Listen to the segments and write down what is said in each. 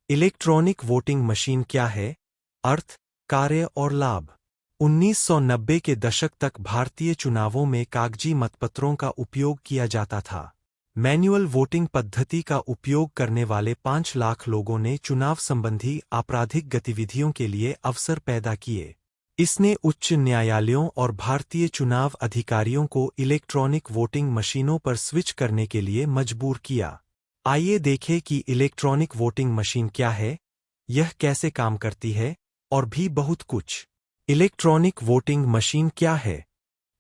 Electronic voting machine क्या है? अर्थ, कार्य और लाभ। 1990 के दशक तक भारतीय चुनावों में कागजी मतपत्रों का उपयोग किया जाता था। मैन्युअल वोटिंग पद्धति का उपयोग करने वाले 5 लाख लोगों ने चुनाव संबंधी आपराधिक गतिविधियों के लिए अवसर पैदा किए। इसने उच्च न्यायालयों और भारतीय चुनाव अधिकारियों को इलेक्ट्रॉनिक वोटिंग मशीनों पर स्विच करने के लिए मजबूर किया। आइए देखें कि इलेक्ट्रॉनिक वोटिंग मशीन क्या है, यह कैसे काम करती है, और भी बहुत कुछ। इलेक्ट्रॉनिक वोटिंग मशीन क्या है?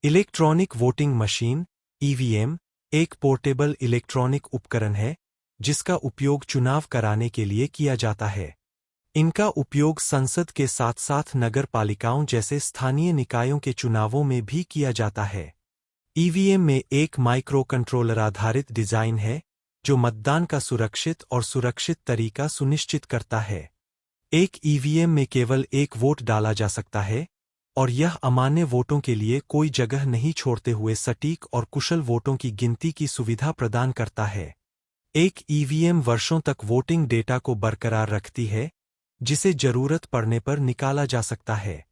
इलेक्ट्रॉनिक वोटिंग मशीन (ईवीएम) एक पोर्टेबल इलेक्ट्रॉनिक उपकरण है जिसका उपयोग चुनाव कराने के लिए किया जाता है। इनका उपयोग संसद के साथ साथ नगर पालिकाओं जैसे स्थानीय निकायों के चुनावों में भी किया जाता है। ईवीएम में एक माइक्रो कंट्रोलर आधारित डिजाइन है जो मतदान का सुरक्षित तरीका सुनिश्चित करता है। एक ईवीएम में केवल एक वोट डाला जा सकता है और यह अमान्य वोटों के लिए कोई जगह नहीं छोड़ते हुए सटीक और कुशल वोटों की गिनती की सुविधा प्रदान करता है। एक ईवीएम वर्षों तक वोटिंग डेटा को बरकरार रखती है, जिसे जरूरत पड़ने पर निकाला जा सकता है।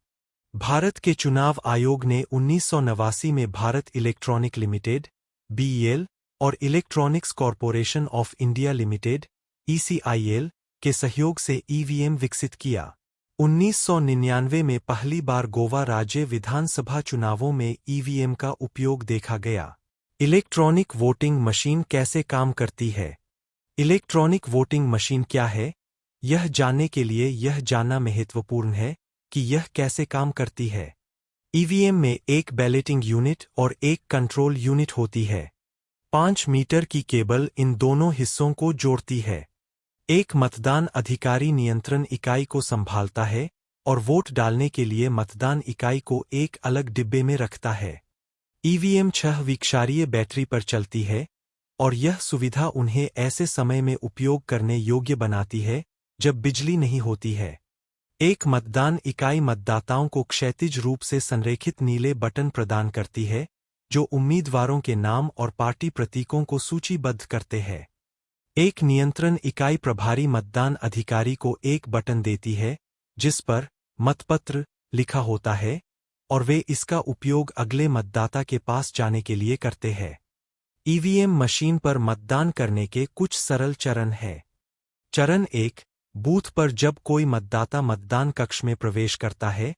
भारत के चुनाव आयोग ने 1989 में भारत इलेक्ट्रॉनिक लिमिटेड (बीईएल) और electronics corporation of India limited (ECIL) के सहयोग से ईवीएम विकसित किया। 1999 में पहली बार गोवा राज्य विधानसभा चुनावों में ईवीएम का उपयोग देखा गया। इलेक्ट्रॉनिक वोटिंग मशीन कैसे काम करती है? इलेक्ट्रॉनिक वोटिंग मशीन क्या है, यह जानने के लिए यह जानना महत्वपूर्ण है कि यह कैसे काम करती है। ईवीएम में एक बैलेटिंग यूनिट और एक कंट्रोल यूनिट होती है। 5 मीटर की केबल इन दोनों हिस्सों को जोड़ती है। एक मतदान अधिकारी नियंत्रण इकाई को संभालता है और वोट डालने के लिए मतदान इकाई को एक अलग डिब्बे में रखता है। ईवीएम 6 विक्षारीय बैटरी पर चलती है और यह सुविधा उन्हें ऐसे समय में उपयोग करने योग्य बनाती है जब बिजली नहीं होती है। एक मतदान इकाई मतदाताओं को क्षैतिज रूप से संरेखित नीले बटन प्रदान करती है जो उम्मीदवारों के नाम और पार्टी प्रतीकों को सूचीबद्ध करते हैं। एक नियंत्रण इकाई प्रभारी मतदान अधिकारी को एक बटन देती है जिस पर मतपत्र लिखा होता है और वे इसका उपयोग अगले मतदाता के पास जाने के लिए करते हैं। ईवीएम मशीन पर मतदान करने के कुछ सरल चरण हैं। चरण 1, बूथ पर जब कोई मतदाता मतदान कक्ष में प्रवेश करता है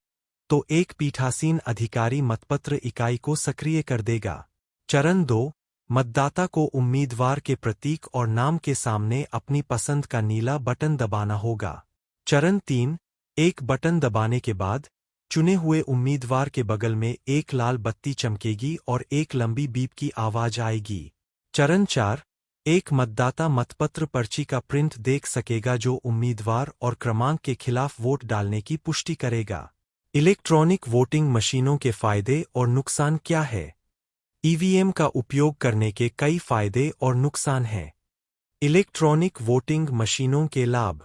तो एक पीठासीन अधिकारी मतपत्र इकाई को सक्रिय कर देगा। चरण 2, मतदाता को उम्मीदवार के प्रतीक और नाम के सामने अपनी पसंद का नीला बटन दबाना होगा। चरण 3, एक बटन दबाने के बाद चुने हुए उम्मीदवार के बगल में एक लाल बत्ती चमकेगी और एक लंबी बीप की आवाज आएगी। चरण 4, एक मतदाता मतपत्र पर्ची का प्रिंट देख सकेगा जो उम्मीदवार और क्रमांक के खिलाफ वोट डालने की पुष्टि करेगा। इलेक्ट्रॉनिक वोटिंग मशीनों के फायदे और नुकसान क्या है? ईवीएम का उपयोग करने के कई फायदे और नुकसान हैं। इलेक्ट्रॉनिक वोटिंग मशीनों के लाभ।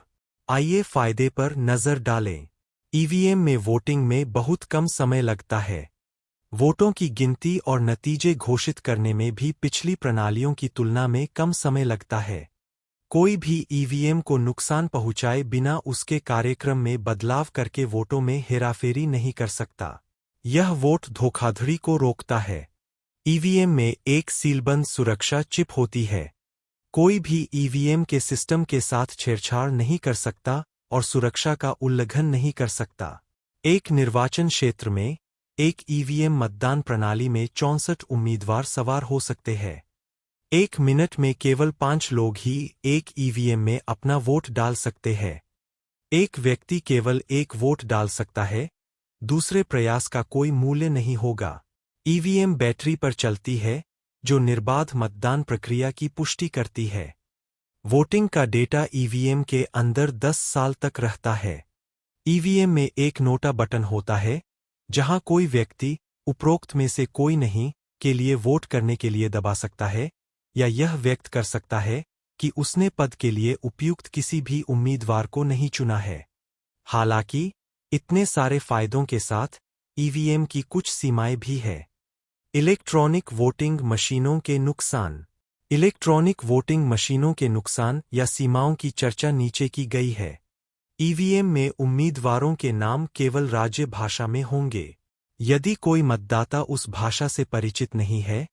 आइए फायदे पर नजर डालें। ईवीएम में वोटिंग में बहुत कम समय लगता है। वोटों की गिनती और नतीजे घोषित करने में भी पिछली प्रणालियों की तुलना में कम समय लगता है। कोई भी ईवीएम को नुकसान पहुंचाए बिना उसके कार्यक्रम में बदलाव करके वोटों में हेराफेरी नहीं कर सकता। यह वोट धोखाधड़ी को रोकता है। ईवीएम में एक सीलबंद सुरक्षा चिप होती है। कोई भी ईवीएम के सिस्टम के साथ छेड़छाड़ नहीं कर सकता और सुरक्षा का उल्लंघन नहीं कर सकता। एक निर्वाचन क्षेत्र में एक ईवीएम मतदान प्रणाली में 64 उम्मीदवार सवार हो सकते हैं। 1 मिनट में केवल 5 लोग ही एक ईवीएम में अपना वोट डाल सकते हैं। एक व्यक्ति केवल एक वोट डाल सकता है, दूसरे प्रयास का कोई मूल्य नहीं होगा। ईवीएम बैटरी पर चलती है जो निर्बाध मतदान प्रक्रिया की पुष्टि करती है। वोटिंग का डेटा ईवीएम के अंदर 10 साल तक रहता है। ईवीएम में एक नोटा बटन होता है जहां कोई व्यक्ति उपरोक्त में से कोई नहीं के लिए वोट करने के लिए दबा सकता है या यह व्यक्त कर सकता है कि उसने पद के लिए उपयुक्त किसी भी उम्मीदवार को नहीं चुना है। हालांकि इतने सारे फायदों के साथ ईवीएम की कुछ सीमाएं भी हैं। इलेक्ट्रॉनिक वोटिंग मशीनों के नुकसान। इलेक्ट्रॉनिक वोटिंग मशीनों के नुकसान या सीमाओं की चर्चा नीचे की गई है। ईवीएम में उम्मीदवारों के नाम केवल राज्य भाषा में होंगे। यदि कोई मतदाता उस भाषा से परिचित नहीं है,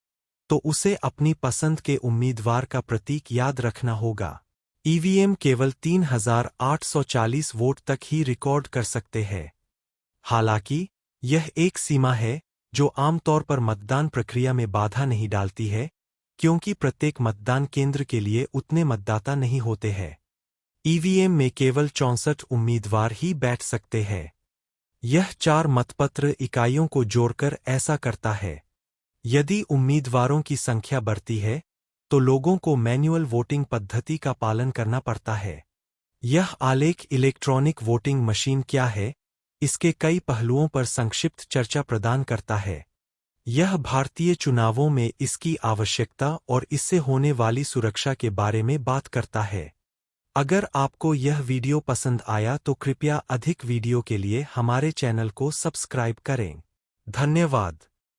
तो उसे अपनी पसंद के उम्मीदवार का प्रतीक याद रखना होगा। ईवीएम केवल 3840 वोट तक ही रिकॉर्ड कर सकते हैं। हालांकि, यह एक सीमा है जो आमतौर पर मतदान प्रक्रिया में बाधा नहीं डालती है, क्योंकि प्रत्येक मतदान केंद्र के लिए उतने मतदाता नहीं होते हैं। ईवीएम में केवल 64 उम्मीदवार ही बैठ सकते हैं। यह 4 मतपत्र इकाइयों को जोड़कर ऐसा करता है। यदि उम्मीदवारों की संख्या बढ़ती है, तो लोगों को मैन्युअल वोटिंग पद्धति का पालन करना पड़ता है। यह आलेख इलेक्ट्रॉनिक वोटिंग मशीन क्या है, इसके कई पहलुओं पर संक्षिप्त चर्चा प्रदान करता है। यह भारतीय चुनावों में इसकी आवश्यकता और इससे होने वाली सुरक्षा के बारे में बात करता है। अगर आपको यह वीडियो पसंद आया तो कृपया अधिक वीडियो के लिए हमारे चैनल को सब्सक्राइब करें। धन्यवाद।